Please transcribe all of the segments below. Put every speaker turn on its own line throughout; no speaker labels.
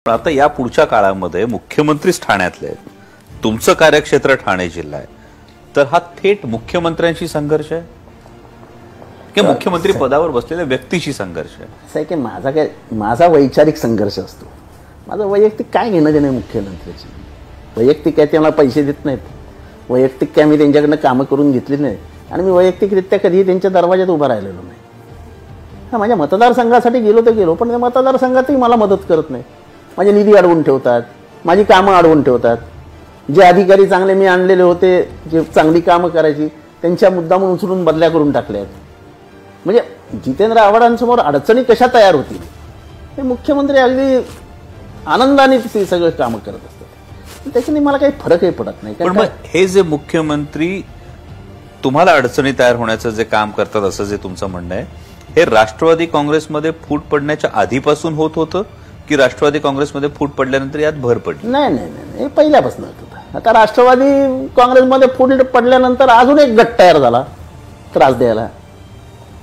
पण आता या पुढच्या काळामध्ये मुख्यमंत्रीच ठाण्यातले आहेत, तुमचं कार्यक्षेत्र ठाणे जिल्हा आहे, तर हा थेट मुख्यमंत्र्यांशी संघर्ष आहे की मुख्यमंत्री पदावर बसलेल्या व्यक्तीशी संघर्ष आहे?
असं आहे की माझा वैचारिक संघर्ष असतो. माझं वैयक्तिक काय घेणं देणं मुख्यमंत्र्याची. वैयक्तिक काय ते मला पैसे देत नाहीत, वैयक्तिक काय मी त्यांच्याकडनं कामं करून घेतली नाही आणि मी वैयक्तिकरित्या कधीही त्यांच्या दरवाज्यात उभा राहिलेलो नाही. हा, माझ्या मतदारसंघासाठी गेलो तर गेलो, पण त्या मतदारसंघातही मला मदत करत नाही. माझे निधी अडवून ठेवतात, माझी कामं अडवून ठेवतात. जे अधिकारी चांगले मी आणलेले होते, जे चांगली कामं करायची, त्यांच्या मुद्दामून उचलून बदल्या करून टाकल्या आहेत. म्हणजे जितेंद्र आव्हाडांसमोर अडचणी कशा तयार होतील हे मुख्यमंत्री अगदी आनंदाने ते सगळं कामं करत असतात. त्याच्याने मला काही फरकही पडत नाही.
पण मग हे जे मुख्यमंत्री तुम्हाला अडचणी तयार होण्याचं जे काम करतात असं जे तुमचं म्हणणं आहे, हे राष्ट्रवादी काँग्रेसमध्ये फूट पडण्याच्या आधीपासून होत होतं की राष्ट्रवादी काँग्रेसमध्ये फूट पडल्यानंतर यात भर पडली?
नाही नाही नाही, हे पहिल्यापासून होतं. आता राष्ट्रवादी काँग्रेसमध्ये फूट पडल्यानंतर अजून एक गट तयार झाला त्रास द्यायला.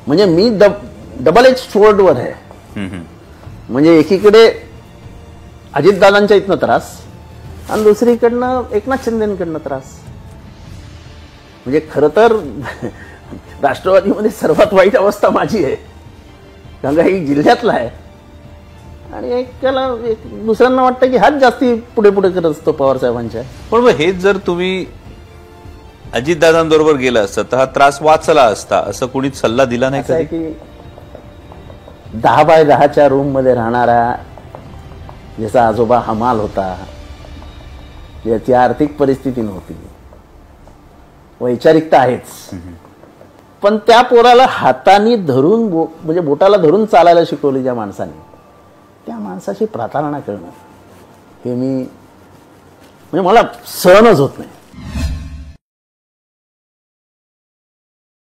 म्हणजे मी डबल एज स्वॉर्डवर आहे. म्हणजे एकीकडे अजितदादांच्या इथनं त्रास आणि दुसरीकडनं एकनाथ शिंदेकडनं त्रास. म्हणजे खरं तर राष्ट्रवादीमध्ये सर्वात वाईट अवस्था माझी आहे, कारण का ही जिल्ह्यातला आहे आणि दुसऱ्यांना वाटतं की हाच जास्ती पुढे पुढे करत असतो पवार साहेबांच्या.
पण मग हेच जर तुम्ही अजितदादांबरोबर गेला असता तर हा त्रास वाचला असता असं कोणी सल्ला दिला नाही का?
की 10x10च्या रूम मध्ये राहणारा ज्याचा आजोबा हमाल होता, ज्याची आर्थिक परिस्थिती नव्हती, वैचारिकता आहेच, पण त्या पोराला हाताने धरून म्हणजे बोटाला धरून चालायला शिकवली ज्या माणसाने, त्या माणसाची प्रतारणा करणं हे मी म्हणजे मला सहनच होत नाही.